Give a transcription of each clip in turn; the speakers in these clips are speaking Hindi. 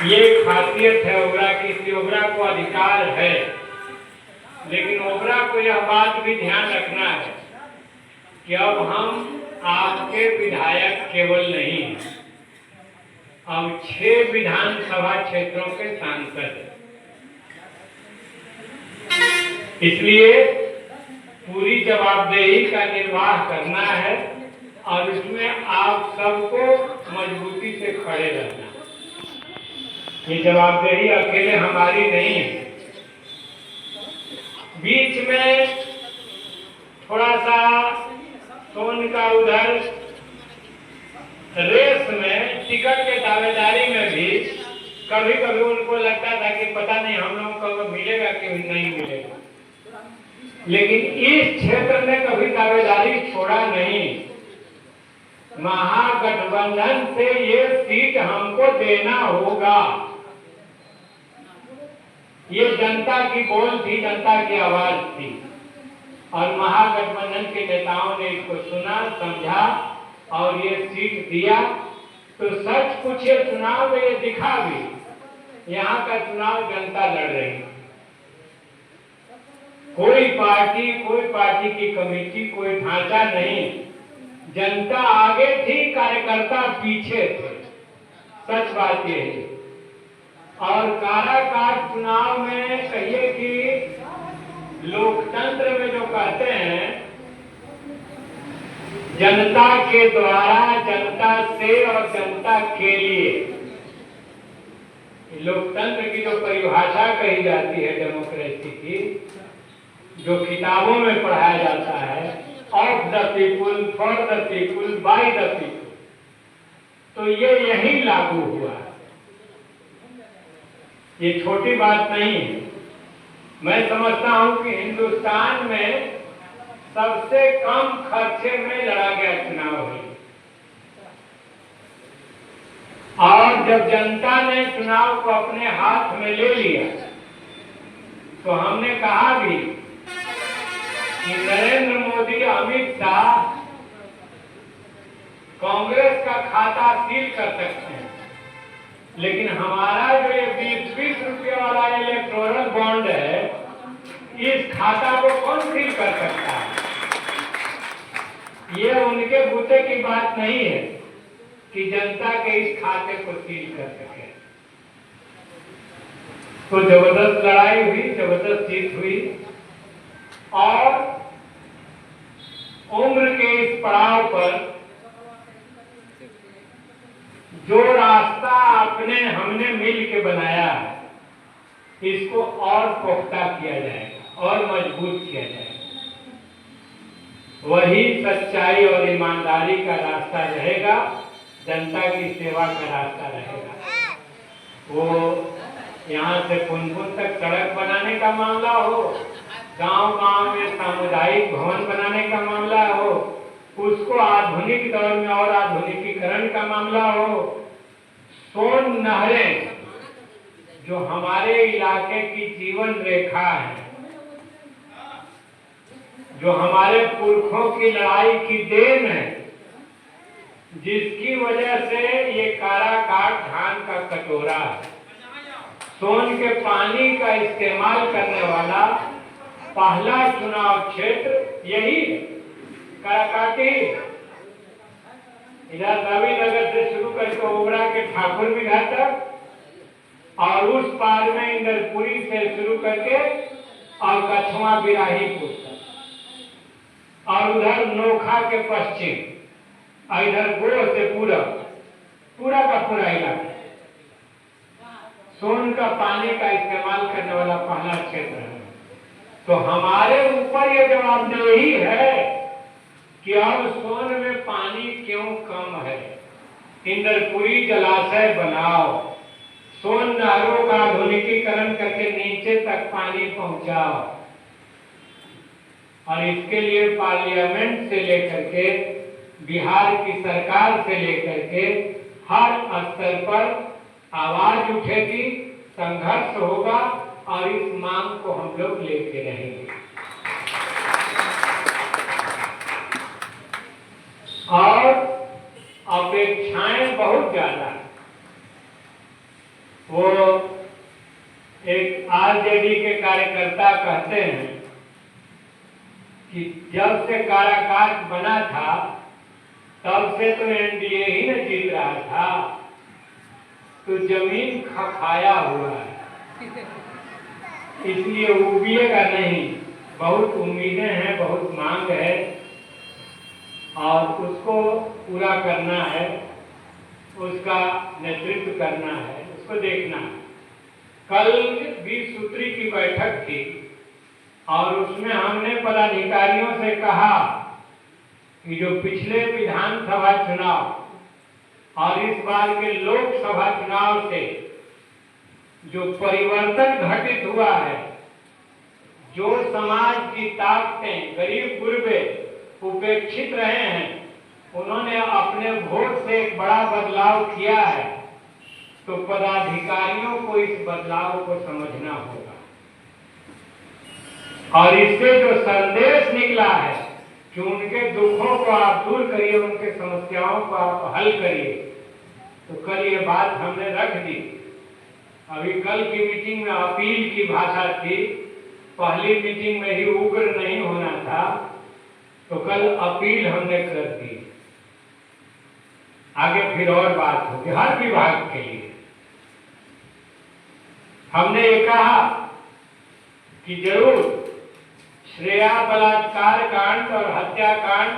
ये खासियत है ओबरा की, कि ओबरा को अधिकार है, लेकिन ओबरा को यह बात भी ध्यान रखना है कि अब हम आपके विधायक केवल नहीं हैं, अब 6 विधानसभा क्षेत्रों के सांसद हैं। इसलिए पूरी जवाबदेही का निर्वाह करना है और इसमें आप सबको मजबूती से खड़े रहना। ये जवाबदेही अकेले हमारी नहीं है। बीच में थोड़ा सा सोन का उधर रेस में टिकट के दावेदारी में भी कभी कभी उनको लगता था कि पता नहीं हम लोगों को मिलेगा कि नहीं मिलेगा, लेकिन इस क्षेत्र ने कभी दावेदारी छोड़ा नहीं। महागठबंधन से ये सीट हमको देना होगा, ये जनता की बोल थी, जनता की आवाज थी और महागठबंधन के नेताओं ने इसको सुना, समझा और ये सीट दिया। तो सच पूछिए, चुनाव में ये दिखा भी, यहाँ का चुनाव जनता लड़ रही है। कोई पार्टी की कमेटी, कोई ढांचा नहीं, जनता आगे थी, कार्यकर्ता पीछे थे। सच बात ये है। और काराकाट चुनाव में कहिए कि लोकतंत्र में जो कहते हैं जनता के द्वारा, जनता से और जनता के लिए, लोकतंत्र की जो परिभाषा कही जाती है डेमोक्रेसी की, जो किताबों में पढ़ाया जाता है, of the people, for the people, by the people, तो ये यही लागू हुआ है। ये छोटी बात नहीं है। मैं समझता हूं कि हिंदुस्तान में सबसे कम खर्चे में लड़ा गया चुनाव है और जब जनता ने चुनाव को अपने हाथ में ले लिया तो हमने कहा भी कि नरेंद्र मोदी, अमित शाह कांग्रेस का खाता सील कर सकते हैं, लेकिन हमारा जो ये 20-20 रुपये वाला इलेक्टोरल बॉन्ड है, इस खाता को कौन सील कर सकता है? ये उनके बूते की बात नहीं है कि जनता के इस खाते को सील कर सके। तो जबरदस्त लड़ाई हुई, जबरदस्त जीत हुई और उम्र के इस पड़ाव पर जो रास्ता हमने मिल के बनाया है, इसको और पुख्ता किया जाएगा और मजबूत किया जाएगा। वही सच्चाई और ईमानदारी का रास्ता रहेगा, जनता की सेवा का रास्ता रहेगा। वो यहाँ से पुनपुन तक सड़क बनाने का मामला हो, गांव-गांव में सामुदायिक भवन बनाने का मामला हो, उसको आधुनिक दौर में और आधुनिकीकरण का मामला हो, सोन नहरें जो हमारे इलाके की जीवन रेखा है, जो हमारे पुरखों की लड़ाई की देन है, जिसकी वजह से ये काराकाट धान का कटोरा है, सोन के पानी का इस्तेमाल करने वाला पहला चुनाव क्षेत्र यही है, काराकाटी। इधर रविनगर से शुरू करके ओबरा के ठाकुर बिघा तक और उस पार में इंदरपुरी से शुरू करके और कछुआ बिराहीपुर तक और उधर नोखा के पश्चिम और इधर गोह से पूरा का पूरा इलाका सोन का पानी का इस्तेमाल करने वाला पहला क्षेत्र है। तो हमारे ऊपर ये जवाबदेही है कि अब सोन में पानी क्यों कम है, इंदरपुरी जलाशय बनाओ, सोन नहरों का आधुनिकीकरण करके नीचे तक पानी पहुंचाओ और इसके लिए पार्लियामेंट से लेकर के बिहार की सरकार से लेकर के हर स्तर पर आवाज उठेगी, संघर्ष होगा और इस मांग को हम लोग लेके रहेंगे। और अपेक्षाएं बहुत ज्यादा है। वो एक आरजेडी के कार्यकर्ता कहते हैं कि जब से काराकाट बना था तब से तो एनडीए ही न जीत रहा था, तो जमीन खखाया हुआ है, इसलिए उबिएगा नहीं। बहुत उम्मीदें हैं, बहुत मांग है और उसको पूरा करना है, उसका नेतृत्व करना है, उसको देखना है। कल 20 सूत्री की बैठक थी और उसमें हमने पदाधिकारियों से कहा कि जो पिछले विधानसभा चुनाव और इस बार के लोकसभा चुनाव से जो परिवर्तन घटित हुआ है, जो समाज की ताकतें गरीब गुरबे उपेक्षित रहे हैं, उन्होंने अपने वोट से एक बड़ा बदलाव किया है, तो पदाधिकारियों को इस बदलाव को समझना होगा और इससे जो संदेश निकला है कि उनके दुखों को आप दूर करिए, उनके समस्याओं को आप हल करिए, तो कल ये बात हमने रख दी। अभी कल की मीटिंग में अपील की भाषा थी, पहली मीटिंग में ही उग्र नहीं होना था, तो कल अपील हमने कर दी। आगे फिर और बात होगी हर विभाग के लिए। हमने ये कहा कि जरूर श्रेया बलात्कार कांड और हत्याकांड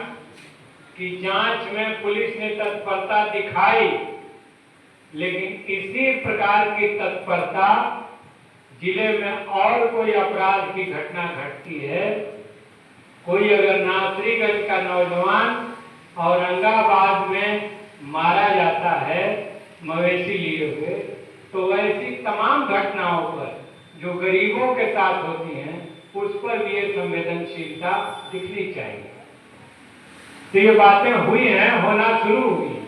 की जांच में पुलिस ने तत्परता दिखाई, लेकिन इसी प्रकार की तत्परता जिले में और कोई अपराध की घटना घटती है, कोई अगर नासरीगंज का नौजवान औरंगाबाद में मारा जाता है मवेशी लिए हुए, तो ऐसी तमाम घटनाओं पर जो गरीबों के साथ होती हैं उस पर भी ये संवेदनशीलता दिखनी चाहिए। तो ये बातें हुई हैं, होना शुरू हुई।